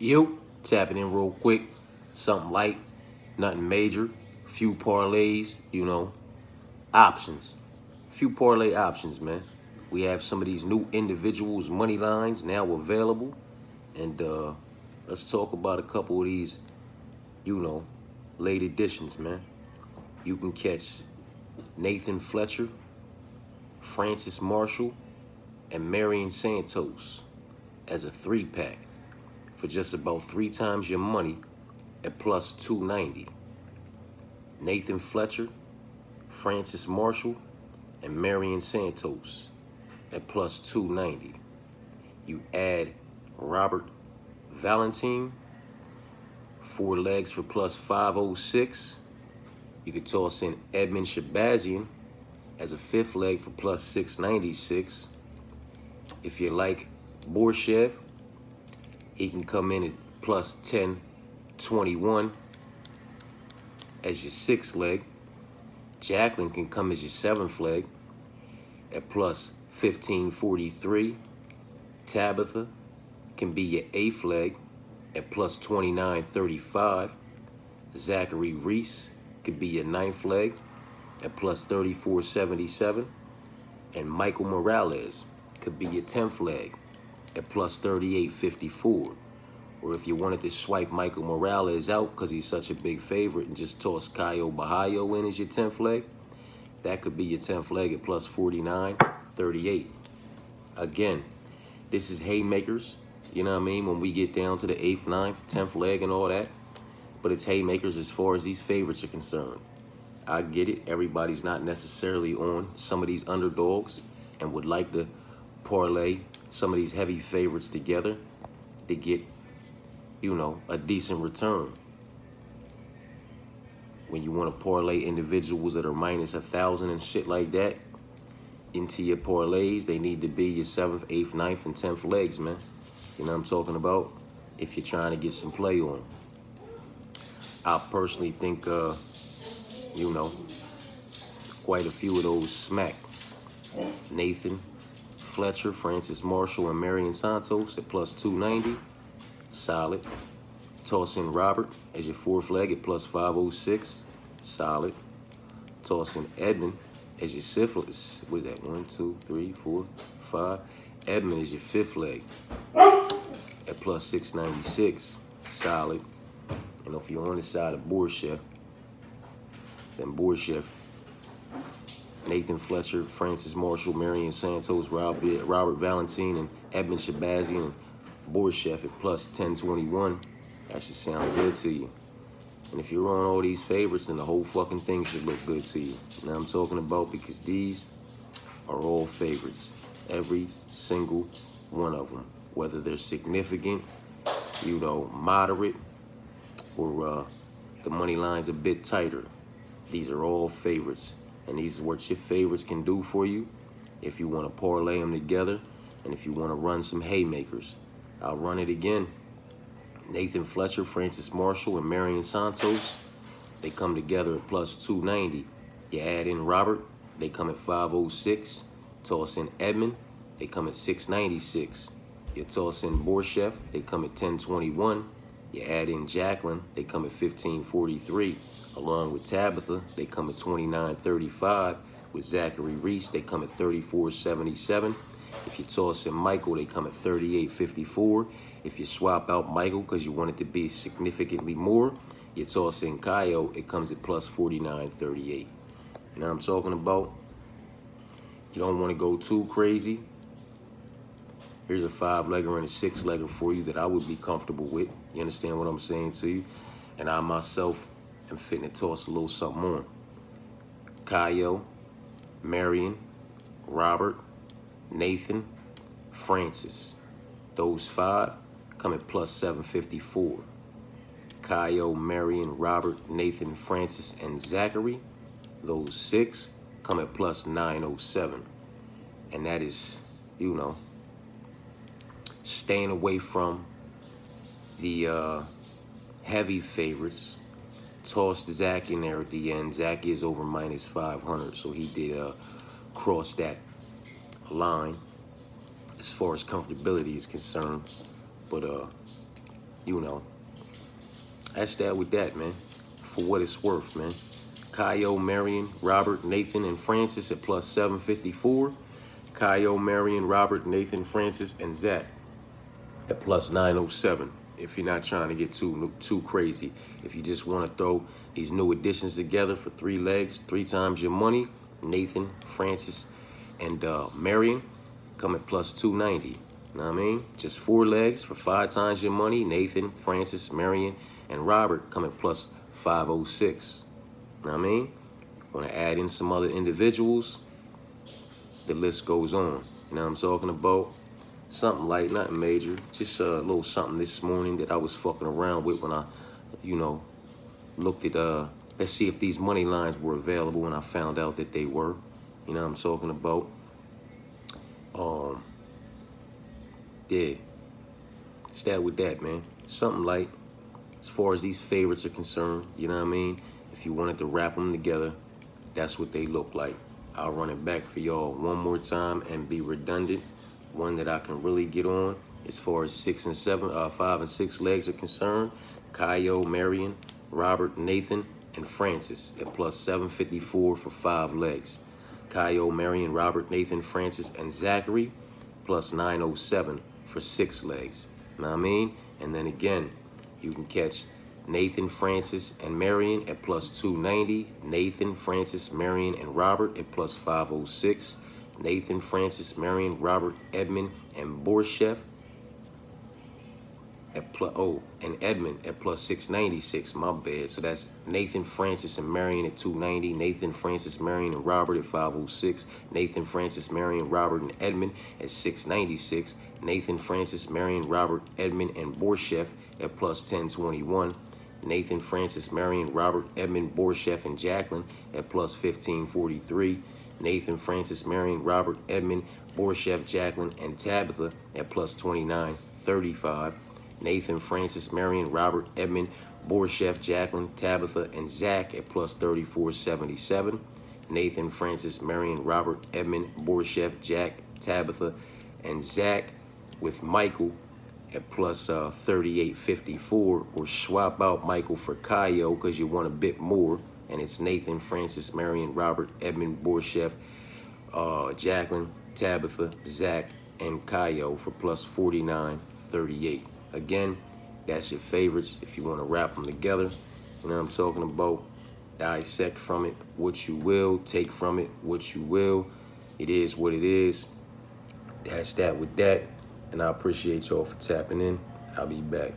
Yo, tapping in real quick. Something light, nothing major. Few parlays, options. Few parlay options, man. We have some of these new individuals' money lines now available. And let's talk about a couple of these, late editions, man. You can catch Nathan Fletcher, Francis Marshall, and Marion Santos as a 3-pack for just about 3 times your money at plus 290. Nathan Fletcher, Francis Marshall, and Marion Santos at plus 290. You add Robert Valentine, 4 legs for plus 506. You could toss in Edmund Shabazian as a 5th leg for plus 696. If you like Borshev, he can come in at plus 1021 as your 6th leg. Jacqueline can come as your 7th leg at plus 1543. Tabitha can be your 8th leg at plus 2935. Zachary Reese could be your 9th leg at plus 3477. And Michael Morales could be your 10th leg at plus 3854. Or if you wanted to swipe Michael Morales out because he's such a big favorite and just toss CaioBorralho in as your 10th leg, that could be your 10th leg at plus 4938. Again, this is haymakers, you know what I mean, when we get down to the 8th, 9th, 10th leg and all that. But it's haymakers as far as these favorites are concerned. I get it. Everybody's not necessarily on some of these underdogs and would like to parlay some of these heavy favorites together to get, a decent return. When you want to parlay individuals that are minus 1,000 and shit like that into your parlays, they need to be your 7th, 8th, 9th, and 10th legs, man. You know what I'm talking about? If you're trying to get some play on. I personally think, quite a few of those smack. Nathan Fletcher, Francis Marshall, and Marion Santos at plus 290. Solid. Toss in Robert as your 4th leg at plus 506. Solid. Toss in Edmund as your 5th. What is that? 1, 2, 3, 4, 5. Edmund is your 5th leg at plus 696. Solid. And if you're on the side of Borshev, then Borshev, Nathan Fletcher, Francis Marshall, Marion Santos, Robert Valentine, and Edmund Shabazian, and Borshev at plus 1021. That should sound good to you. And if you're on all these favorites, then the whole fucking thing should look good to you. Now I'm talking about because these are all favorites. Every single one of them. Whether they're significant, moderate, or the money line's a bit tighter. These are all favorites. And these are what your favorites can do for you if you want to parlay them together and if you want to run some haymakers. I'll run it again. Nathan Fletcher, Francis Marshall, and Marion Santos, they come together at plus 290. You add in Robert, they come at 506. Toss in Edmund, they come at 696. You toss in Borshev, they come at 1021. You add in Jacqueline, they come at 1543. Along with Tabitha, they come at 2935. With Zachary Reese, they come at 3477. If you toss in Michael, they come at 3854. If you swap out Michael because you want it to be significantly more, you toss in Caio, it comes at plus 4938. You know what I'm talking about? You don't want to go too crazy. Here's a 5-legger and a 6-legger for you that I would be comfortable with. You understand what I'm saying to you? And I myself am fitting to toss a little something on. Caio, Marion, Robert, Nathan, Francis. Those 5 come at plus 754. Caio, Marion, Robert, Nathan, Francis, and Zachary. Those 6 come at plus 907. And that is, staying away from the heavy favorites. Tossed Zach in there at the end. Zach is over minus 500, so he did cross that line as far as comfortability is concerned. But you know, that's that with that, man. For what it's worth, man. Caio, Marion, Robert, Nathan, and Francis at plus 754. Caio, Marion, Robert, Nathan, Francis, and Zach at plus 907. If you're not trying to get too crazy, if you just want to throw these new additions together for 3 legs, 3 times your money, Nathan, Francis, and Marion come at plus 290. You know what I mean? Just 4 legs for 5 times your money, Nathan, Francis, Marion, and Robert come at plus 506. You know what I mean? Want to add in some other individuals, the list goes on. You know what I'm talking about? Something light, nothing major. Just a little something this morning that I was fucking around with when I, you know, looked at, let's see if these money lines were available, and I found out that they were. You know what I'm talking about? Yeah. Start with that, man. Something light. As far as these favorites are concerned, you know what I mean? If you wanted to wrap them together, that's what they look like. I'll run it back for y'all one more time and be redundant. One that I can really get on as far as 5 and 6 legs are concerned. Caio, Marion, Robert, Nathan, and Francis at plus 754 for 5 legs. Caio, Marion, Robert, Nathan, Francis, and Zachary plus 907 for 6 legs. You know what I mean? And then again, you can catch Nathan, Francis, and Marion at plus 290. Nathan, Francis, Marion, and Robert at plus 506. Nathan, Francis, Marion, Robert, Edmund, and Borshev at and Edmund at plus 696. My bad. So that's Nathan, Francis, and Marion at 290. Nathan, Francis, Marion, and Robert at 506. Nathan, Francis, Marion, Robert, and Edmund at 696. Nathan, Francis, Marion, Robert, Edmund, and Borshev at plus 1021. Nathan, Francis, Marion, Robert, Edmund, Borshev, and Jacqueline at plus 1543. Nathan, Francis, Marion, Robert, Edmund, Borshev, Jacqueline, and Tabitha at plus 2935. Nathan, Francis, Marion, Robert, Edmund, Borshev, Jacqueline, Tabitha, and Zach at plus 3477. Nathan, Francis, Marion, Robert, Edmund, Borshev, Jack, Tabitha, and Zach with Michael at plus 3854, or swap out Michael for Caio because you want a bit more, and it's Nathan, Francis, Marion, Robert, Edmund, Borshev, Jacqueline, Tabitha, Zach, and Caio for plus 4938. Again, that's your favorites if you want to wrap them together. You know what I'm talking about? Dissect from it what you will, take from it what you will. It is what it is. That's that with that. And I appreciate y'all for tapping in. I'll be back.